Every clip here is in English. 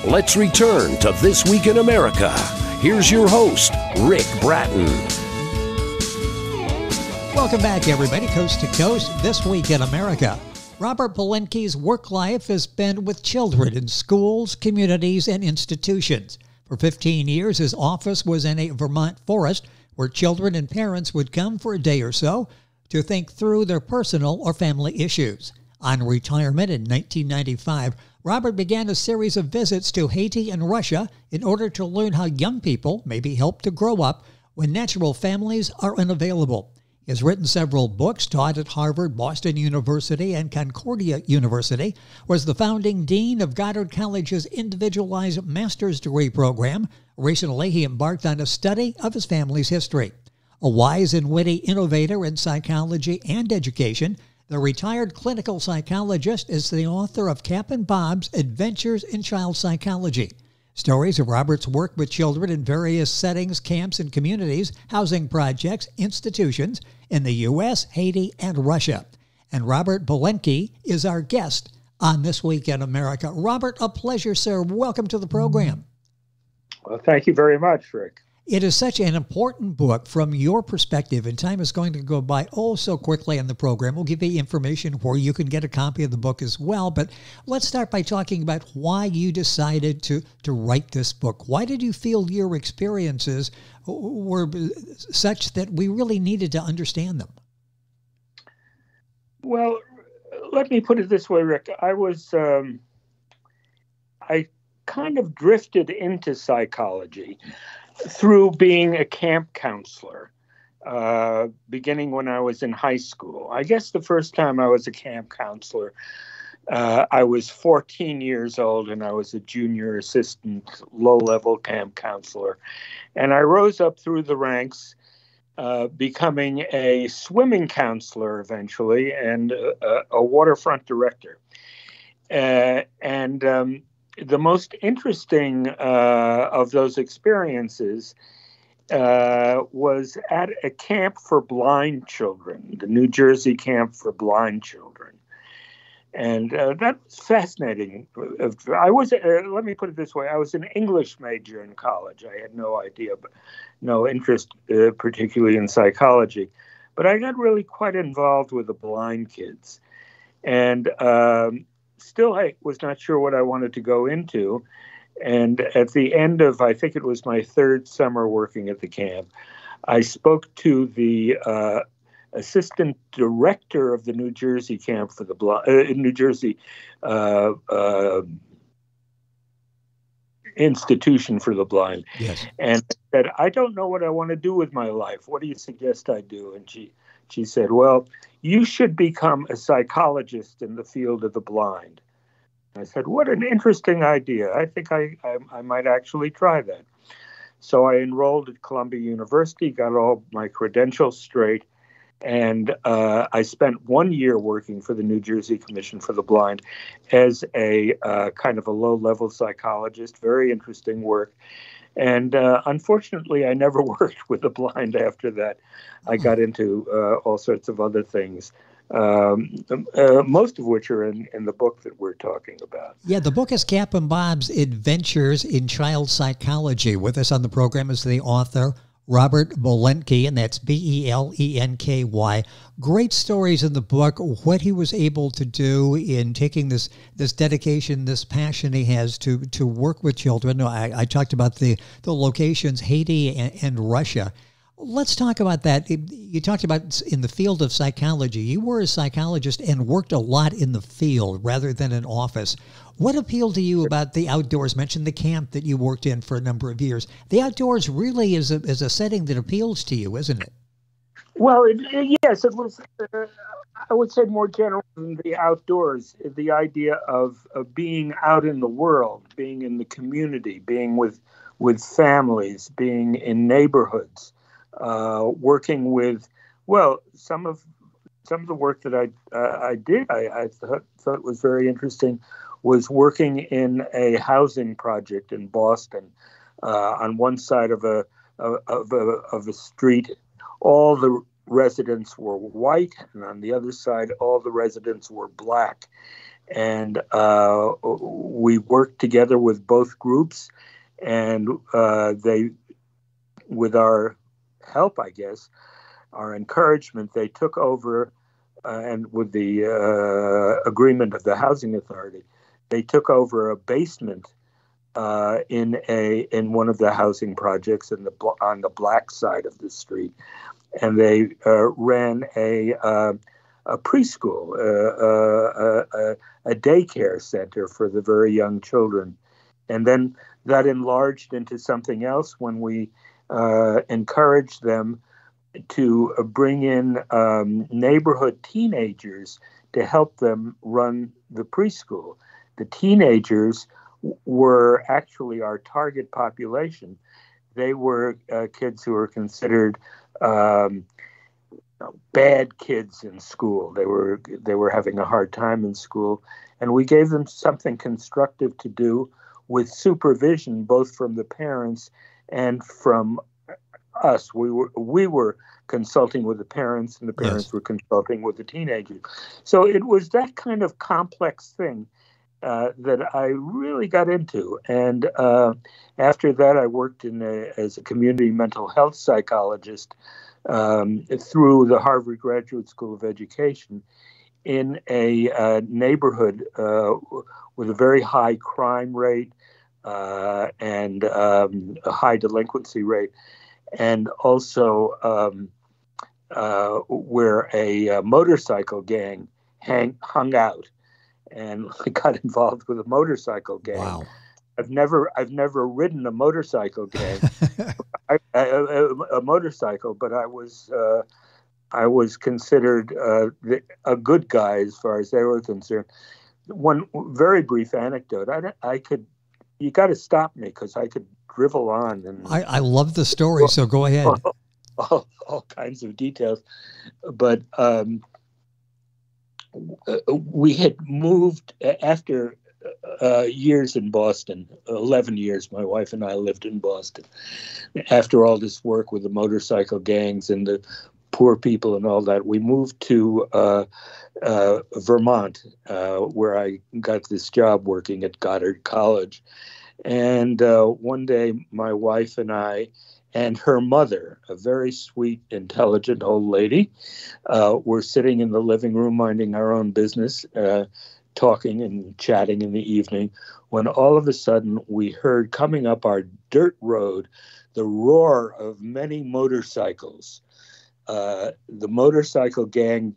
Let's return to This Week in America. Here's your host, Rick Bratton. Welcome back, everybody, coast to coast, This Week in America. Robert Belenky's work life has been with children in schools, communities, and institutions. For 15 years, his office was in a Vermont forest where children and parents would come for a day or so to think through their personal or family issues. On retirement in 1995, Robert began a series of visits to Haiti and Russia in order to learn how young people may be helped to grow up when natural families are unavailable. He has written several books, taught at Harvard, Boston University, and Concordia University, was the founding dean of Goddard College's individualized master's degree program. Recently, he embarked on a study of his family's history. A wise and witty innovator in psychology and education, the retired clinical psychologist is the author of Capt'n Bob's Adventures in Child Psychology. Stories of Robert's work with children in various settings, camps, and communities, housing projects, institutions in the U.S., Haiti, and Russia. And Robert Belenky is our guest on This Week in America. Robert, a pleasure, sir. Welcome to the program. Well, thank you very much, Rick. It is such an important book from your perspective, and time is going to go by so quickly on the program. We'll give you information where you can get a copy of the book as well, but let's start by talking about why you decided to write this book. Why did you feel your experiences were such that we really needed to understand them? Well, let me put it this way, Rick. I kind of drifted into psychology through being a camp counselor, beginning when I was in high school. I guess the first time I was a camp counselor, I was 14 years old and I was a junior assistant, low-level camp counselor. And I rose up through the ranks, becoming a swimming counselor eventually and a waterfront director. The most interesting of those experiences was at a camp for blind children, the New Jersey Camp for Blind Children. And that was fascinating. Let me put it this way, I was an English major in college. I had no idea, but no interest particularly in psychology. But I got really quite involved with the blind kids. And still, I was not sure what I wanted to go into. And at the end of, I think it was my third summer working at the camp, I spoke to the assistant director of the New Jersey Camp for the New Jersey Institution for the Blind. Yes. And I said, I don't know what I want to do with my life. What do you suggest I do? And she said, well, you should become a psychologist in the field of the blind. I said, what an interesting idea. I think I might actually try that. So I enrolled at Columbia University, got all my credentials straight, and I spent 1 year working for the New Jersey Commission for the Blind as a kind of a low-level psychologist. Very interesting work. And unfortunately, I never worked with the blind after that. I got into all sorts of other things, most of which are in the book that we're talking about. Yeah, the book is Capt'n Bob's Adventures in Child Psychology. With us on the program is the author, Robert Belenky, and that's Belenky. Great stories in the book, what he was able to do in taking this dedication, this passion he has to work with children. I talked about the locations, Haiti and Russia. Let's talk about that. You talked about in the field of psychology. You were a psychologist and worked a lot in the field rather than an office. What appealed to you about the outdoors? Mentioned the camp that you worked in for a number of years. The outdoors really is a setting that appeals to you, isn't it? Well, yes, it was, I would say more general than the outdoors, the idea of being out in the world, being in the community, being with families, being in neighborhoods. Working with, well, some of the work that I did, I thought was very interesting, was working in a housing project in Boston. On one side of a street, all the residents were white, and on the other side, all the residents were black. And we worked together with both groups, and they, with our help, I guess, our encouragement, they took over, and with the agreement of the housing authority, they took over a basement in one of the housing projects on the black side of the street, and they ran a preschool, a daycare center for the very young children, and then that enlarged into something else when we encouraged them to bring in neighborhood teenagers to help them run the preschool. The teenagers were actually our target population. They were kids who were considered bad kids in school. They were having a hard time in school, and we gave them something constructive to do with supervision, both from the parents and from us. We were consulting with the parents, and the parents were consulting with the teenagers. So it was that kind of complex thing that I really got into. And after that, I worked as a community mental health psychologist through the Harvard Graduate School of Education in a neighborhood with a very high crime rate and a high delinquency rate, and also where a motorcycle gang hung out. And I got involved with a motorcycle gang. Wow. I've never ridden a motorcycle gang, a motorcycle, but I was considered a good guy as far as they were concerned. One very brief anecdote. You got to stop me because I could drivel on. And I love the story, so go ahead. All kinds of details, but we had moved after years in Boston, 11 years. My wife and I lived in Boston. After all this work with the motorcycle gangs and the poor people and all that, we moved to Vermont, where I got this job working at Goddard College. And one day, my wife and I and her mother, a very sweet, intelligent old lady, were sitting in the living room minding our own business, talking and chatting in the evening, when all of a sudden we heard coming up our dirt road the roar of many motorcycles. The motorcycle gang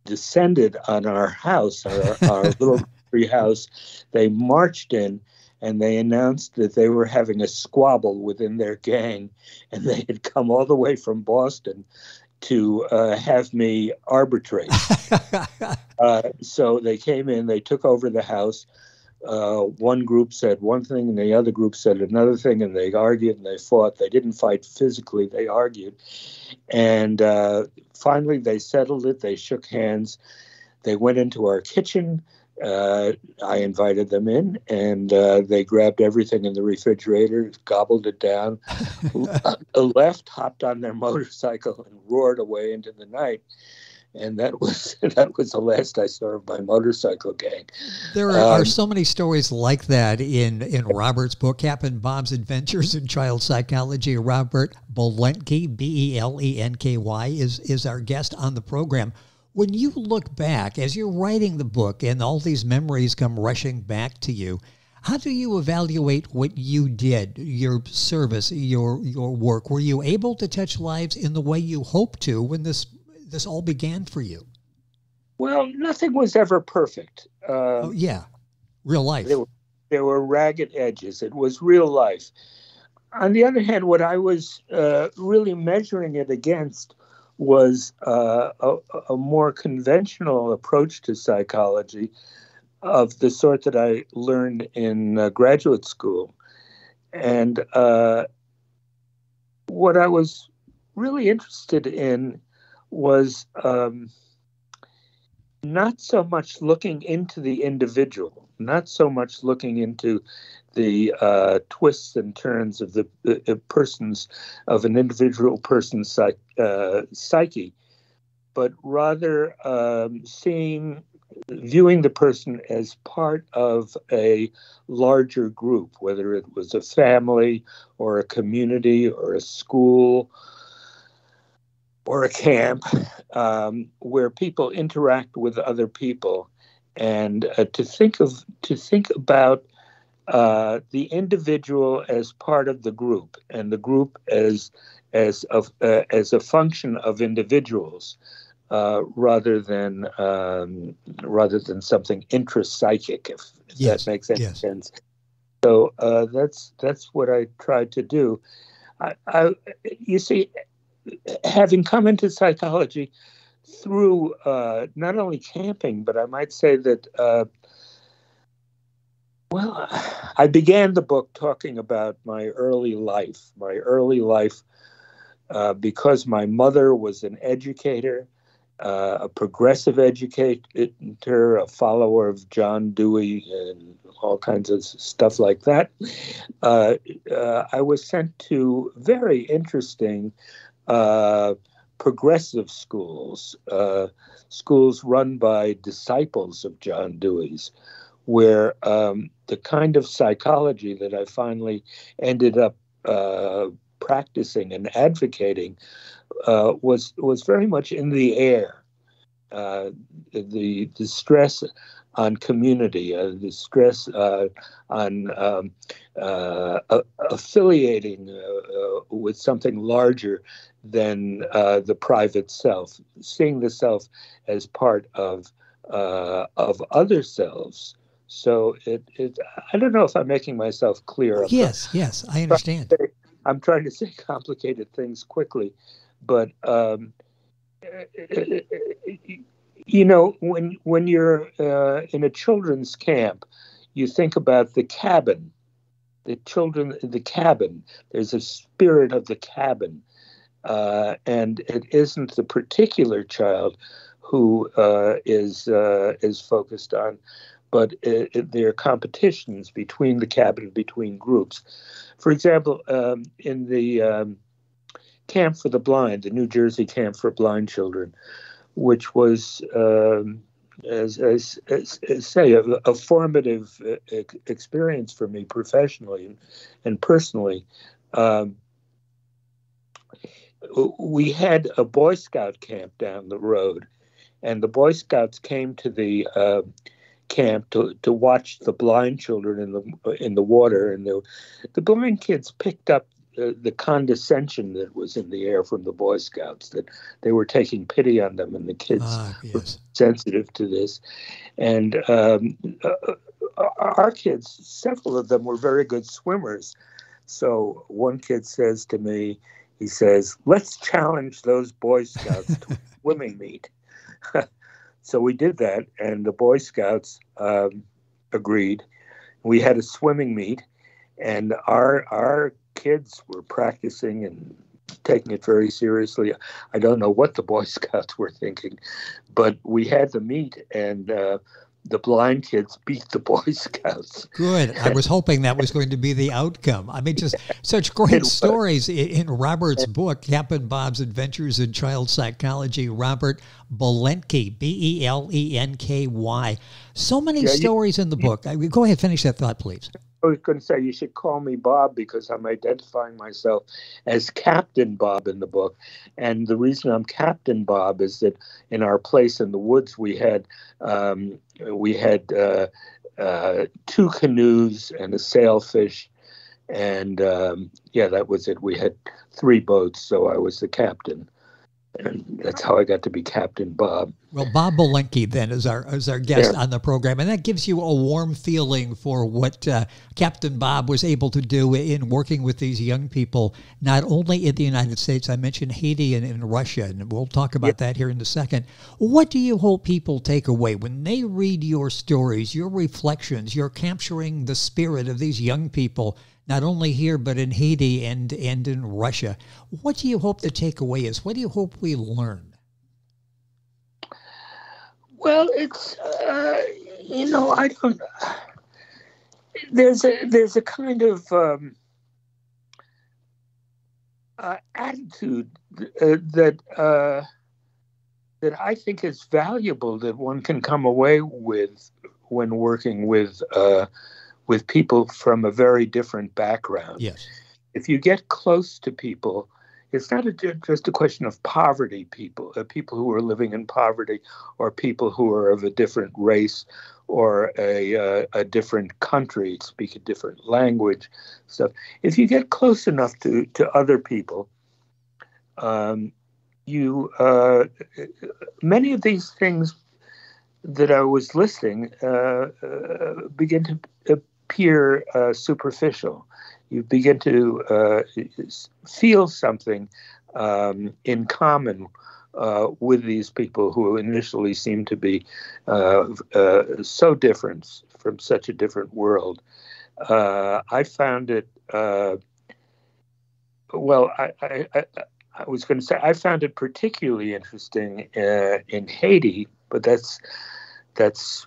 descended on our house, our little tree house. They marched in, and they announced that they were having a squabble within their gang, and they had come all the way from Boston to have me arbitrate. So they came in, they took over the house. One group said one thing, and the other group said another thing, and they argued and they fought. They didn't fight physically, they argued. And finally, they settled it. They shook hands. They went into our kitchen. I invited them in, and they grabbed everything in the refrigerator, gobbled it down, left, hopped on their motorcycle, and roared away into the night. And that was the last I saw of my motorcycle gang. There are so many stories like that in Robert's book, Captain Bob's Adventures in Child Psychology. Robert Belenky, Belenky, is our guest on the program. When you look back, as you're writing the book and all these memories come rushing back to you, how do you evaluate what you did, your service, your work? Were you able to touch lives in the way you hoped to when this all began for you? Well, nothing was ever perfect. Oh, yeah. Real life. There were ragged edges. It was real life. On the other hand, what I was really measuring it against was a more conventional approach to psychology of the sort that I learned in graduate school. And what I was really interested in was not so much looking into the individual, not so much looking into the twists and turns of the of an individual person's psyche, but rather seeing viewing the person as part of a larger group, whether it was a family or a community or a school or a camp, where people interact with other people, and to think about the individual as part of the group, and the group as a function of individuals, rather than something intrapsychic, if Yes, that makes any yes. sense. So that's what I tried to do. You see, having come into psychology through not only camping, but I might say that, well, I began the book talking about my early life. Because my mother was an educator, a progressive educator, a follower of John Dewey, and all kinds of stuff like that. I was sent to very interesting progressive schools, schools run by disciples of John Dewey's, where the kind of psychology that I finally ended up practicing and advocating was very much in the air. The stress on community, the stress on affiliating with something larger than the private self, seeing the self as part of other selves. So I don't know if I'm making myself clear. Yes, I understand. I'm trying to say complicated things quickly, but when you're in a children's camp, you think about the cabin, the children, the cabin. There's a spirit of the cabin, and it isn't the particular child who is focused on, but there are competitions between the cabin, between groups. For example, in the Camp for the Blind, the New Jersey Camp for Blind Children, which was, as say, a formative experience for me professionally and personally. We had a Boy Scout camp down the road, and the Boy Scouts came to the camp to watch the blind children in the water, and the blind kids picked up the condescension that was in the air from the Boy Scouts, that they were taking pity on them, and the kids were sensitive to this. And our kids, several of them were very good swimmers. So one kid says to me, he says, "Let's challenge those Boy Scouts to a swimming meet." So we did that, and the Boy Scouts agreed. We had a swimming meet, and our kids were practicing and taking it very seriously. I don't know what the Boy Scouts were thinking, but we had the meet, and the blind kids beat the Boy Scouts. Good. I was hoping that was going to be the outcome. I mean, just such great stories in Robert's book, Captain Bob's Adventures in Child Psychology. Robert Belenky, Belenky. So many stories in the book. Go ahead, finish that thought, please. I was going to say, you should call me Bob, because I'm identifying myself as Captain Bob in the book. And the reason I'm Captain Bob is that in our place in the woods, we had 2 canoes and a sailfish. And that was it. We had 3 boats, so I was the captain. And that's how I got to be Captain Bob. Well, Bob Belenky then is our guest on the program, and that gives you a warm feeling for what Captain Bob was able to do in working with these young people, not only in the United States. I mentioned Haiti and in Russia, and we'll talk about that here in a second. What do you hope people take away when they read your stories, your reflections? You're capturing the spirit of these young people, not only here, but in Haiti and in Russia. What do you hope the takeaway is? What do you hope we learn? Well, it's, I don't, there's a kind of attitude that that I think is valuable that one can come away with when working with people from a very different background. Yes. If you get close to people, it's not just a question of poverty. People who are living in poverty, or people who are of a different race or a different country, speak a different language. So if you get close enough to other people, you many of these things that I was listing begin to appear superficial. You begin to feel something in common with these people who initially seem to be so different from such a different world. I found it, well, I was going to say I found it particularly interesting in Haiti, but that's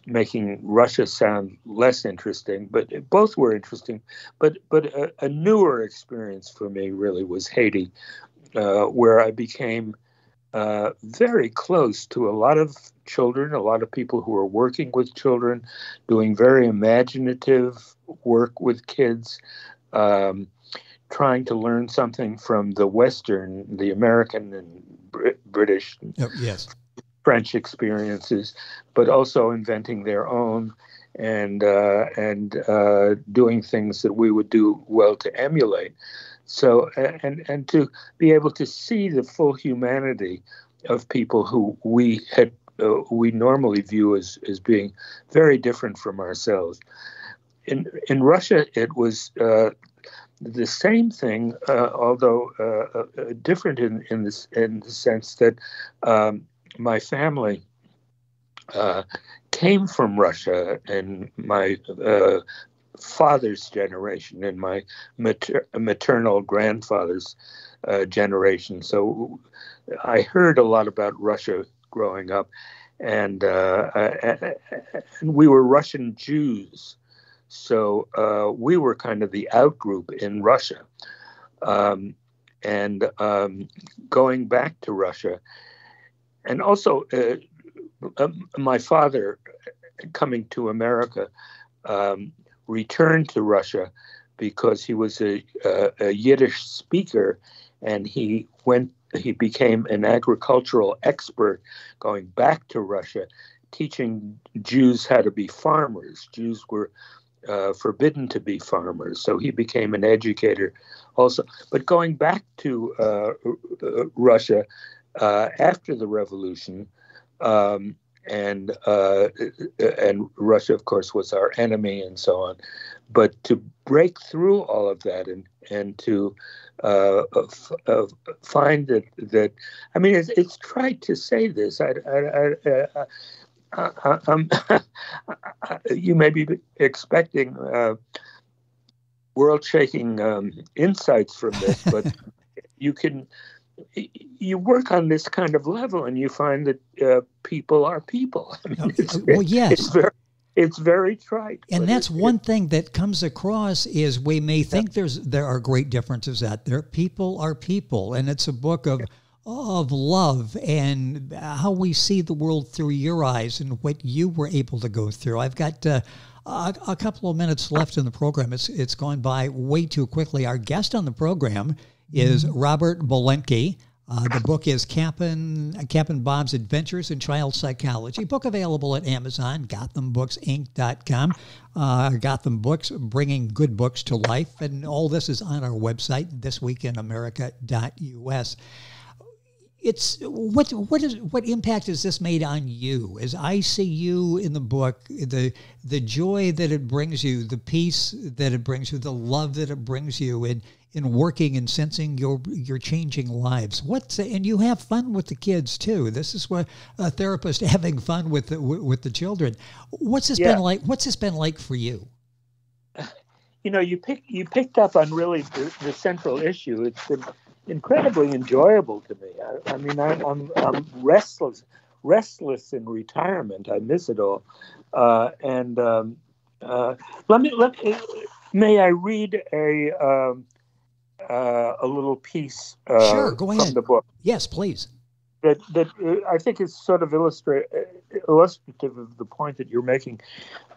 making Russia sound less interesting. But both were interesting. But a newer experience for me really was Haiti, where I became very close to a lot of children, a lot of people who are working with children, doing very imaginative work with kids. Trying to learn something from the Western, the American and British, Yes, French experiences, but also inventing their own and doing things that we would do well to emulate. So and to be able to see the full humanity of people who we normally view as being very different from ourselves. In Russia, it was the same thing, although different in the sense that my family came from Russia, and my father's generation and my maternal grandfather's generation. So I heard a lot about Russia growing up, and we were Russian Jews. So we were kind of the out-group in Russia. And going back to Russia, and also my father coming to America returned to Russia because he was a Yiddish speaker, and he became an agricultural expert going back to Russia, teaching Jews how to be farmers. Jews were forbidden to be farmers, so he became an educator also. But going back to Russia after the revolution, and Russia, of course, was our enemy and so on. But to break through all of that and to find that I mean, it's trite to say this. You may be expecting world-shaking insights from this, but you work on this kind of level, and you find that people are people. I mean, well, yes. It's very trite. And that's one thing that comes across is we may think there are great differences out there. People are people, and it's a book of love and how we see the world through your eyes and what you were able to go through. I've got a couple of minutes left in the program. It's gone by way too quickly. Our guest on the program is Robert Belenky. The book is Captain Bob's Adventures in Child Psychology. Book available at Amazon, GothamBooksInc.com. Gotham Books, bringing good books to life. And all this is on our website, thisweekinamerica.us. It's what impact has this made on you? As I see you in the book, the joy that it brings you, the peace that it brings you, the love that it brings you in working and sensing your changing lives. And you have fun with the kids too. This is what a therapist having fun with the children. What's this been like? What's this been like for you? You know, you picked up on really the central issue. It's been incredibly enjoyable to me. I mean, I'm restless in retirement. I miss it all. May I read a little piece sure, go ahead. from the book? Yes, please. I think is sort of illustrative of the point that you're making.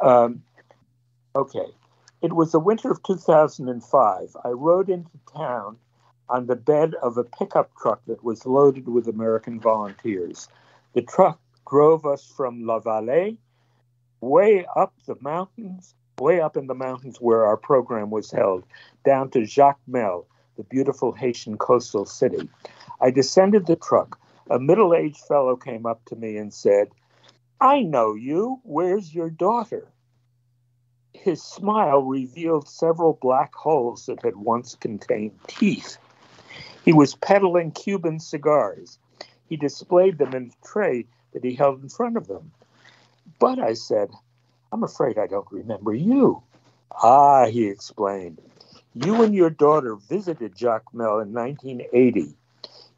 Okay. It was the winter of 2005. I rode into town on the bed of a pickup truck that was loaded with American volunteers. The truck drove us from La Vallée, way up in the mountains where our program was held, down to Jacmel, the beautiful Haitian coastal city. I descended the truck. A middle-aged fellow came up to me and said, "I know you. Where's your daughter?" His smile revealed several black holes that had once contained teeth. He was peddling Cuban cigars. He displayed them in a tray that he held in front of them. "But," I said, "I'm afraid I don't remember you." "Ah," he explained, "you and your daughter visited Jacmel in 1980.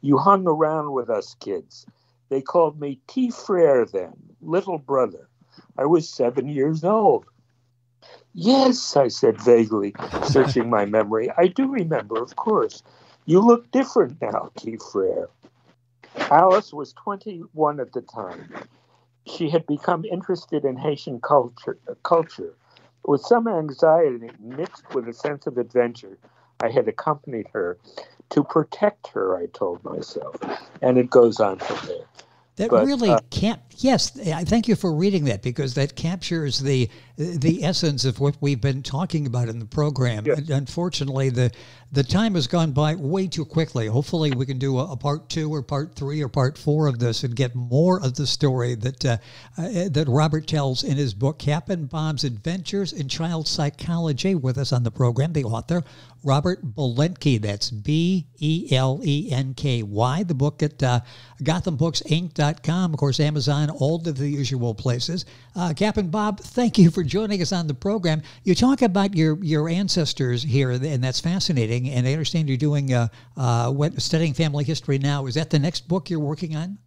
You hung around with us kids. They called me Petit Frère then, little brother. I was 7 years old." "Yes," I said vaguely, searching my memory. "I do remember, of course. You look different now, Petit Frère." Alice was 21 at the time. She had become interested in Haitian culture. With some anxiety mixed with a sense of adventure, I had accompanied her to protect her, I told myself. And it goes on from there. That really can't. Yes, I thank you for reading that, because that captures the essence of what we've been talking about in the program. Yes. Unfortunately, the time has gone by way too quickly. Hopefully, we can do a part 2 or part 3 or part 4 of this and get more of the story that Robert tells in his book, Cap'n Bob's Adventures in Child Psychology. With us on the program, the author, Robert Belenky. That's Belenky. The book at GothamBooksInc.com. Of course, Amazon, all of the usual places. Cap'n Bob, thank you for joining us on the program. You talk about your ancestors here, and that's fascinating. And I understand you're doing studying family history now. Is that the next book you're working on?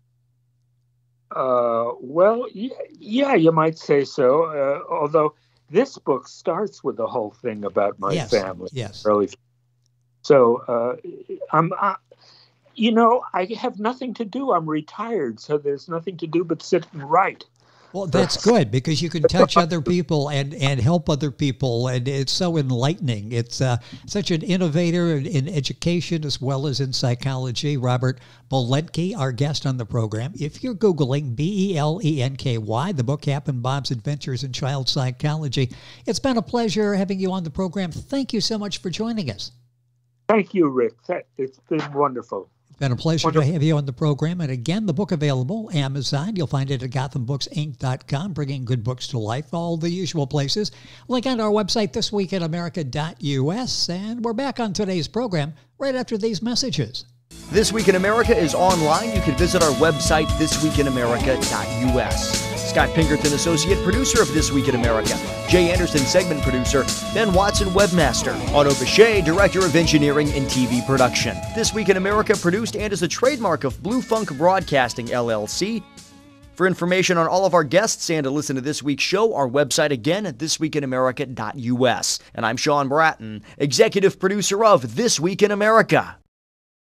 Well, yeah, you might say so. Although this book starts with the whole thing about my family. Yes. Early. So I have nothing to do. I'm retired, so there's nothing to do but sit and write. Well, that's good, because you can touch other people and help other people, and it's so enlightening. It's such an innovator in education as well as in psychology. Robert Belenky, our guest on the program. If you're Googling Belenky, the book Cap'n Bob's Adventures in Child Psychology, it's been a pleasure having you on the program. Thank you so much for joining us. Thank you, Rick. It's been wonderful. Been a pleasure to have you on the program. And again, the book available, Amazon. You'll find it at GothamBooksInc.com, bringing good books to life, all the usual places. Link on our website, thisweekinamerica.us. And we're back on today's program right after these messages. This Week in America is online. You can visit our website, thisweekinamerica.us. Scott Pinkerton, associate producer of This Week in America. Jay Anderson, segment producer. Ben Watson, webmaster. Otto Bechet, director of engineering and TV production. This Week in America produced and is a trademark of Blue Funk Broadcasting, LLC. For information on all of our guests and to listen to this week's show, our website again at thisweekinamerica.us. And I'm Sean Bratton, executive producer of This Week in America.